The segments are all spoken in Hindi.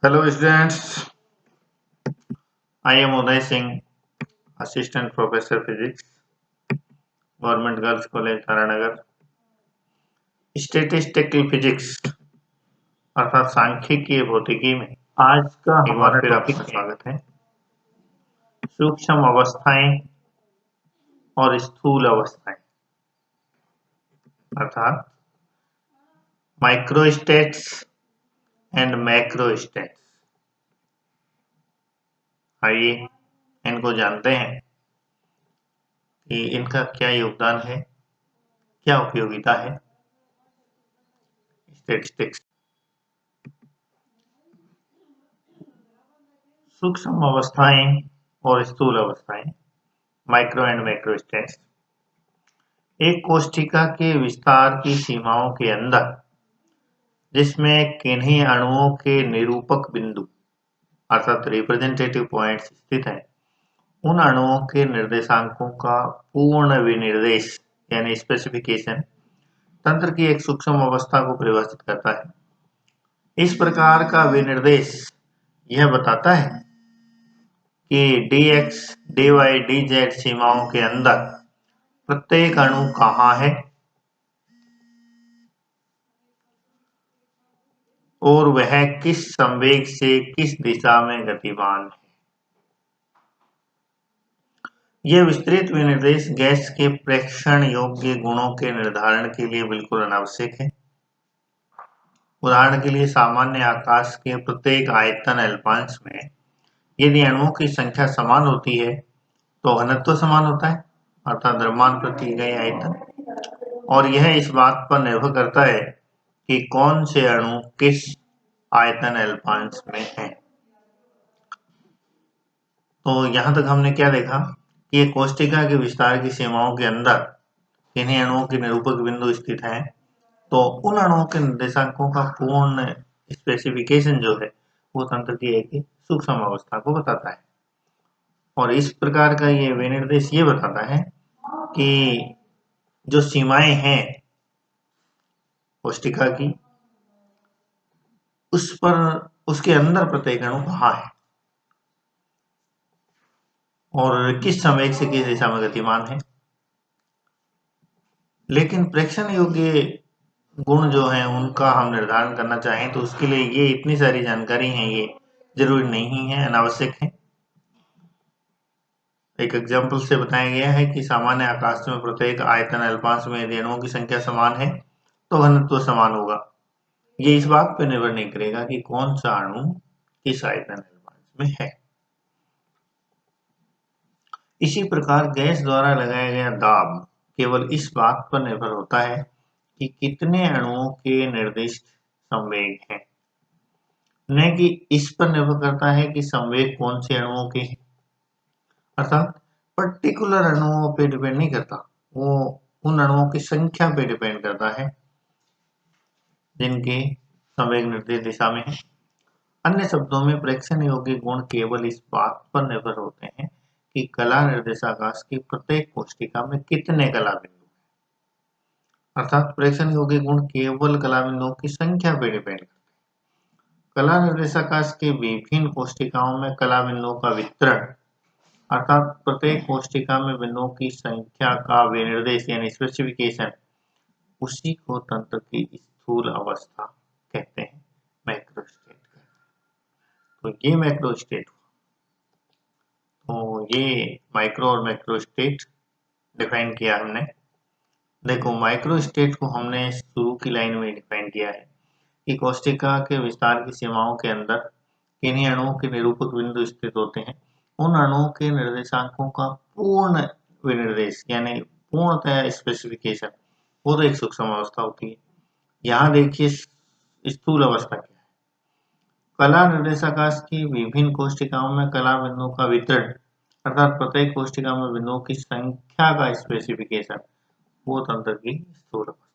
Hello students, I am Uday Singh, Assistant Professor Physics, Government Girls College, Taranagar. Statistical Physics अर्थात सांख्यिकीय भौतिकी में आज का एक बार फिर आपका स्वागत है। सूक्ष्म अवस्थाएं और स्थूल अवस्थाएं अर्थात माइक्रोस्टेट्स एंड मैक्रोस्टेट्स। आइए इनको जानते हैं कि इनका क्या योगदान है, क्या उपयोगिता है। स्टैटिस्टिक्स सूक्ष्म अवस्थाएं और स्थूल अवस्थाएं, माइक्रो एंड मैक्रोस्टेट्स, एक कोशिका के विस्तार की सीमाओं के अंदर जिसमें किन्हीं अणुओं के निरूपक बिंदु अर्थात रिप्रेजेंटेटिव पॉइंट्स स्थित हैं, उन अणुओं के निर्देशांकों का पूर्ण विनिर्देश यानी स्पेसिफिकेशन तंत्र की एक सूक्ष्म अवस्था को परिभाषित करता है। इस प्रकार का विनिर्देश यह बताता है कि dx, dy, dz सीमाओं के अंदर प्रत्येक अणु कहाँ है और वह किस संवेग से किस दिशा में गतिमान है। यह विस्तृत विनिर्देश गैस के प्रेक्षण योग्य गुणों के निर्धारण के लिए बिल्कुल अनावश्यक है। उदाहरण के लिए सामान्य आकाश के प्रत्येक आयतन अल्पांश में यदि अणुओं की संख्या समान होती है तो घनत्व समान होता है अर्थात द्रव्यमान प्रति इकाई आयतन, और यह इस बात पर निर्भर करता है कि कौन से अणु किस आयतन अल्पांश में है। तो यहां तक हमने क्या देखा कि ये कोशिका के विस्तार की सीमाओं के अंदर किन्हीं अणुओं के निरूपक बिंदु स्थित हैं, तो उन अणुओं के निर्देशांकों का पूर्ण स्पेसिफिकेशन जो है वो तंत्र की एक सूक्ष्म अवस्था को बताता है। और इस प्रकार का ये विनिर्देश ये बताता है कि जो सीमाएं हैं कोशिका की उस पर उसके अंदर प्रत्येक अणु कहाँ है और किस संवेग से किस दिशा में गतिमान है। लेकिन प्रेक्षण योग्य गुण जो है उनका हम निर्धारण करना चाहें तो उसके लिए ये इतनी सारी जानकारी है, ये जरूरी नहीं है, अनावश्यक है। एक एग्जाम्पल से बताया गया है कि सामान्य आकाश में प्रत्येक आयतन अल्पांश में यदि अणुओं की संख्या समान है तो घनत्व समान होगा। ये इस बात पर निर्भर नहीं करेगा कि कौन सा अणु किस आयतन अल्पांश में है। इसी प्रकार गैस द्वारा लगाया गया दाब केवल इस बात पर निर्भर होता है कि कितने अणुओं के निर्दिष्ट संवेग हैं, न कि इस पर निर्भर करता है कि संवेग कौन से अणुओं के हैं। अर्थात पर्टिकुलर अणुओं पे डिपेंड नहीं करता, वो उन अणुओं की संख्या पे डिपेंड करता है जिनके संवेग निर्देश दिशा में है। अन्य शब्दों में प्रेक्षण योग्य गुण केवल इस बात पर निर्भर होते हैं कि कला निर्देशाकाश की प्रत्येक कोशिका में कितने कला बिंदु हैं। अर्थात प्रेक्षण योग्य गुण केवल कला बिंदुओं की संख्या पर डिपेंड करते हैं। कला निर्देशाकाश के विभिन्न कोशिकाओं में कला बिंदुओं का वितरण अर्थात प्रत्येक कोशिका में बिंदुओं की संख्या का विनिर्देश यानी स्पेसिफिकेशन, उसी को तंत्र की स्थूल अवस्था कहते हैं, मैक्रोस्टेट कहते हैं। तो ये मैक्रोस्टेट, तो ये माइक्रो और मैक्रोस्टेट डिफाइन किया हमने। देखो माइक्रोस्टेट को हमने शुरू की लाइन में डिफाइन किया है कि कोशिका के विस्तार की सीमाओं के अंदर किन्हीं अणुओं के निरूपक बिंदु स्थित होते हैं, उन अणुओं के निर्देशांकों का पूर्ण विनिर्देश यानी पूर्णतः स्पेसिफिकेशन, वो तो एक सूक्ष्म अवस्था होती है। यहाँ देखिए स्थूल अवस्था क्या है। कला निर्देशाकाश की विभिन्न कोशिकाओं में कला बिंदुओं का वितरण अर्थात प्रत्येक कोशिका में बिंदुओं की संख्या का स्पेसिफिकेशन, वो तंत्र की स्थूल अवस्था।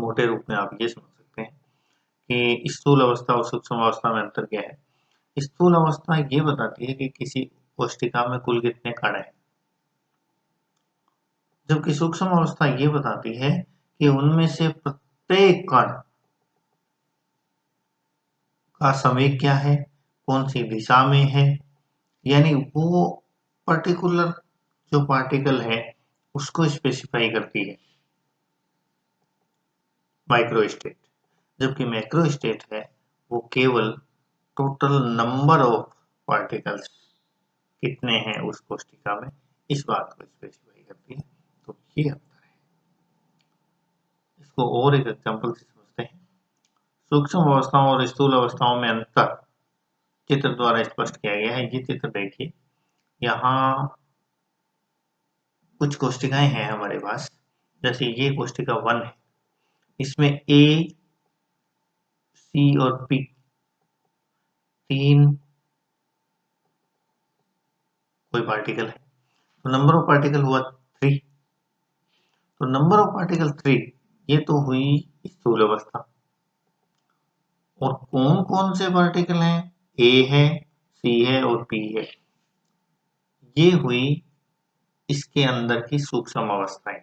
मोटे रूप में आप ये समझ सकते हैं कि स्थूल अवस्था और सूक्ष्म अवस्था में अंतर क्या है। स्थूल अवस्था ये बताती है कि किसी कोशिका में कुल कितने कण हैं, जबकि सूक्ष्म अवस्था ये बताती है कि उनमें से प्रत्येक कण का संवेग क्या है, कौन सी दिशा में है, यानी वो पर्टिकुलर जो पार्टिकल है उसको स्पेसिफाई करती है माइक्रोस्टेट। जबकि मैक्रोस्टेट है वो केवल टोटल नंबर ऑफ पार्टिकल्स कितने हैं उस कोष्टिका में, इस बात को स्पेसिफाई करती है। तो ये अंतर है। इसको और एक एग्जांपल से समझते हैं। सूक्ष्म अवस्थाओं और स्थूल अवस्थाओं में अंतर चित्र द्वारा स्पष्ट किया गया है। ये चित्र देखिए, यहाँ कुछ कोष्टिकाएं हैं हमारे पास। जैसे ये कोष्टिका 1 है, इसमें ए, सी और पी तीन कोई पार्टिकल है, तो नंबर ऑफ पार्टिकल हुआ 3। तो नंबर ऑफ पार्टिकल 3 ये तो हुई स्थूल अवस्था। और कौन कौन से पार्टिकल हैं, ए है, सी है और पी है, ये हुई इसके अंदर की सूक्ष्म अवस्थाएं।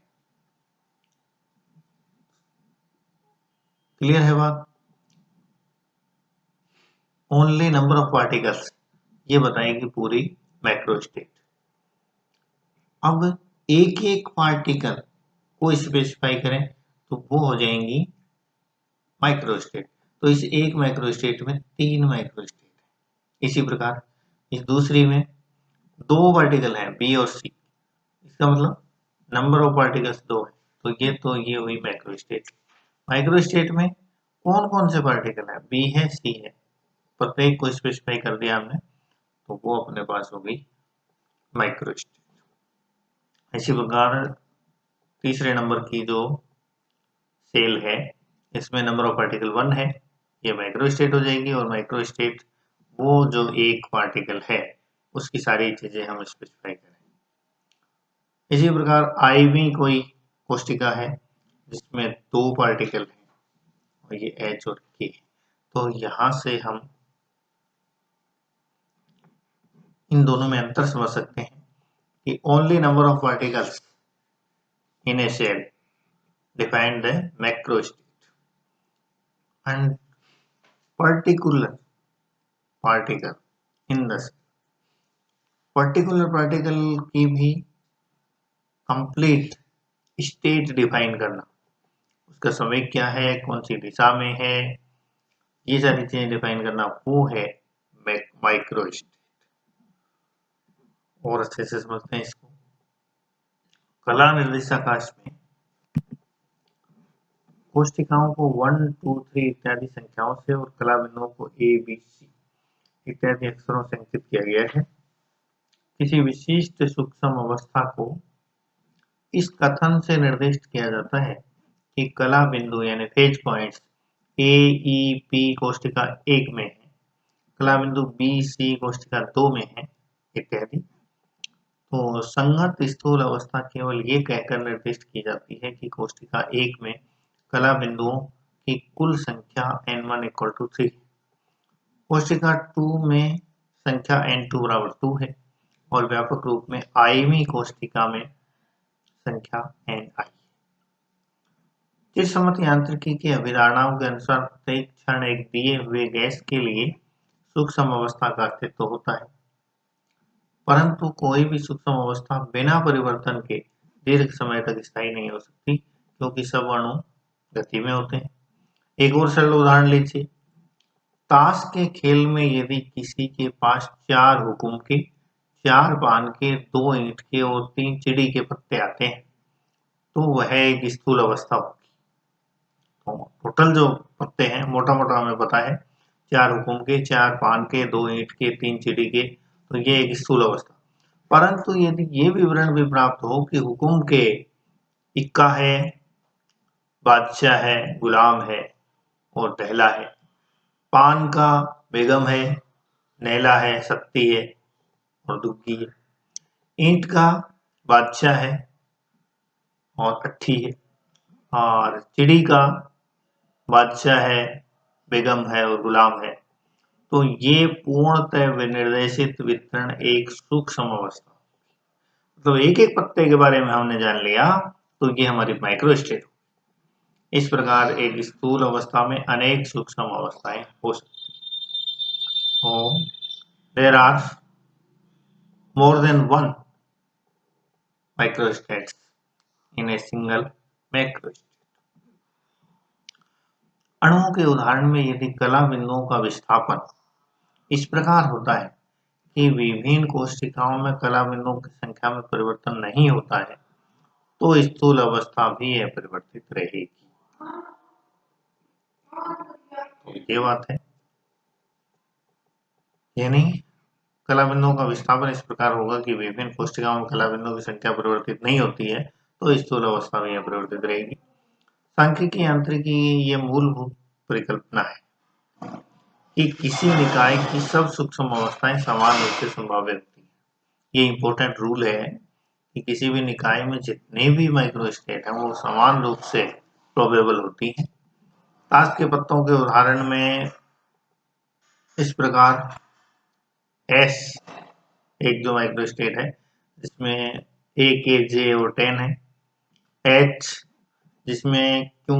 क्लियर है बात? ओनली नंबर ऑफ पार्टिकल्स ये बताएगी पूरी मैक्रोस्टेट। अब एक एक पार्टिकल को स्पेसिफाई करें तो वो हो जाएंगी माइक्रोस्टेट। तो इस एक माइक्रोस्टेट में 3 माइक्रोस्टेट है। इसी प्रकार इस दूसरी में 2 पार्टिकल हैं, बी और सी, इसका मतलब नंबर ऑफ पार्टिकल्स 2 है। तो ये हुई माइक्रोस्टेट। माइक्रोस्टेट में कौन कौन से पार्टिकल है, बी है, सी है, प्रत्येक को स्पेसिफाई कर दिया हमने, तो वो अपने पास हो गई माइक्रोस्टेट। इसी प्रकार तीसरे नंबर की जो सेल है इसमें नंबर ऑफ पार्टिकल 1 है, ये माइक्रोस्टेट हो जाएगी। और माइक्रोस्टेट वो जो एक पार्टिकल है उसकी सारी चीजें हम स्पेसिफाई करें। इसी प्रकार आईवी कोई कोष्टिका है जिसमें 2 पार्टिकल हैं और ये एच और के, तो यहां से हम इन दोनों में अंतर समझ सकते हैं कि only number of particles in a cell define the macrostate and particular particle in the cell. Particular particle की भी कंप्लीट स्टेट डिफाइन करना, उसका संवेग क्या है, कौन सी दिशा में है, ये सारी चीजें डिफाइन करना, वो है माइक्रोस्टेट। और अच्छे से समझते हैं इसको। कला निर्देशाकाश में कोष्टिकाओं को 1, 2, 3 इत्यादि संख्याओं से और कला बिंदुओं को ए, बी, सी इत्यादि अक्षरों से अंकित किया गया है। किसी विशिष्ट सूक्ष्म अवस्था को इस कथन से निर्दिष्ट किया जाता है कि कला बिंदु यानी phase points A, E, P कोष्टिका 1 में है, कला बिंदु बी, सी कोष्टिका 2 में है इत्यादि। तो संगत स्थूल अवस्था केवल ये कहकर निर्दिष्ट की जाती है कि कोष्टिका 1 में कला बिंदुओं की कुल संख्या n1 = 3, कोष्टिका 2 में संख्या n2 = 2 है और व्यापक रूप में आईवी कोष्टिका में संख्या ni। चिरसम्मत यांत्रिकी की अभिधारणाओं के अनुसार प्रत्येक क्षण एक दिए हुए गैस के लिए सूक्ष्म अवस्था का अस्तित्व होता है, परंतु कोई भी सूक्ष्म अवस्था बिना परिवर्तन के दीर्घ समय तक स्थायी नहीं हो सकती, क्योंकि सब अणु गति में होते हैं। एक और सरल उदाहरण लीजिए। ताश के खेल में यदि किसी के पास 4 हुकुम के, 4 पान के, 2 ईंट के और 3 चिड़ी के पत्ते आते हैं तो वह एक स्थूल अवस्था होगी। तो टोटल जो पत्ते हैं मोटा मोटा हमें पता है 4 हुकुम के, 4 पान के, 2 ईंट के, 3 चिड़ी के, तो ये एक स्थूल अवस्था। परंतु यदि ये विवरण भी प्राप्त हो कि हुकुम के इक्का है, बादशाह है, गुलाम है और दहला है, पान का बेगम है, नैला है, सत्ती है और दुग्गी है, ईंट का बादशाह है और अट्ठी है, और चिड़ी का बादशाह है, बेगम है और गुलाम है, तो ये पूर्णतः विनिर्देशित वितरण एक सूक्ष्म अवस्था। तो एक एक पत्ते के बारे में हमने जान लिया तो ये हमारी माइक्रोस्टेट। इस प्रकार एक स्थूल अवस्था में अनेक सूक्ष्म अवस्थाएं हो सकती हैं। or there are more than one microstates in a single macrostate. अणुओं के उदाहरण में यदि कला बिंदुओं का विस्थापन इस प्रकार होता है कि विभिन्न कोशिकाओं में कला बिंदुओं की संख्या में परिवर्तन नहीं होता है, तो स्थूल अवस्था भी अपरिवर्तित रहेगी। तो ये बात है, यानी कला बिंदुओं का विस्थापन इस प्रकार होगा कि विभिन्न कोशिकाओं में कला बिंदुओं की संख्या परिवर्तित नहीं होती है, तो स्थूल अवस्था भी अपरिवर्तित रहेगी। सांख्यिकी यांत्रिकी ये मूलभूत परिकल्पना है कि किसी निकाय की सब सूक्ष्म अवस्थाएं समान रूप से संभाव्य होती है। ये इंपॉर्टेंट रूल है कि किसी भी निकाय में जितने भी माइक्रोस्टेट हैं वो समान रूप से प्रोबेबल होती हैं। ताश के पत्तों के उदाहरण में इस प्रकार S एक जो माइक्रोस्टेट है जिसमें A, K, J और 10 है, H जिसमें Q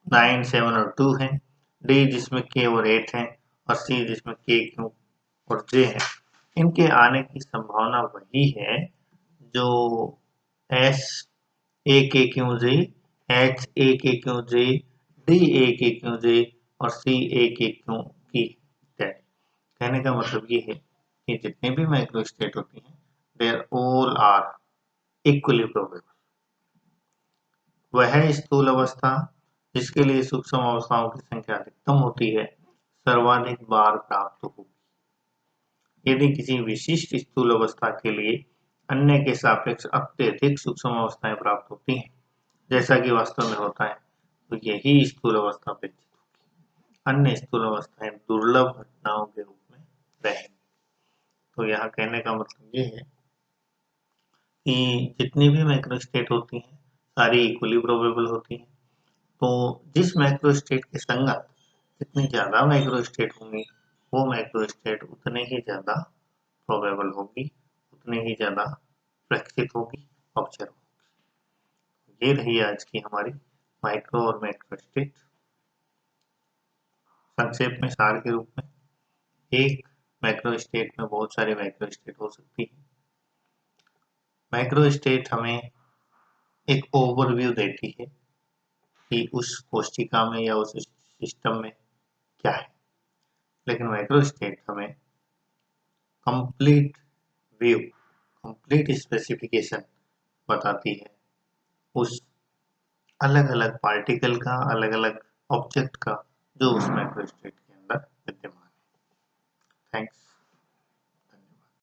9, 7 और 2 है, D जिसमें K और 8 है और C जिसमें K, Q और J है। इनके आने की संभावना वही है जो S A, K, Q, J, H A, K, Q, J, D A, K, Q, J और C A, K, Q की है। कहने का मतलब ये है कि जितने भी माइक्रोस्टेट होती हैं there all are equally probable. वह स्थूल अवस्था जिसके लिए सूक्ष्म अवस्थाओं की संख्या अधिकतम होती है सर्वाधिक बार प्राप्त होगी। यदि किसी विशिष्ट स्थूल अवस्था के लिए अन्य के सापेक्ष अत्यधिक सूक्ष्म अवस्थाएं प्राप्त होती हैं, जैसा कि वास्तव में होता है, तो यही स्थूल अवस्था अपेक्षित होगी। अन्य स्थूल अवस्थाएं दुर्लभ घटनाओं के रूप में रहेंगी। तो यहाँ कहने का मतलब ये है कि जितनी भी मैक्रोस्टेट होती हैं सारी इक्वली प्रोबेबल होती हैं। तो जिस मैक्रोस्टेट के संगत जितनी ज़्यादा मैक्रोस्टेट होंगी वो मैक्रोस्टेट उतने ही ज़्यादा प्रोबेबल होगी, उतनी ही ज़्यादा प्रक्षित होगी, ऑब्जर्व होगी। ये रही आज की हमारी माइक्रो और मैक्रोस्टेट। संक्षेप में सार के रूप में, एक मैक्रोस्टेट में बहुत सारे मैक्रोस्टेट हो सकती है। मैक्रोस्टेट हमें एक ओवरव्यू देती है कि उस कोशिका में या उस सिस्टम में क्या है, लेकिन मैक्रोस्टेट हमें कंप्लीट व्यू, कंप्लीट स्पेसिफिकेशन बताती है उस अलग अलग पार्टिकल का, अलग अलग ऑब्जेक्ट का जो उस मैक्रोस्टेट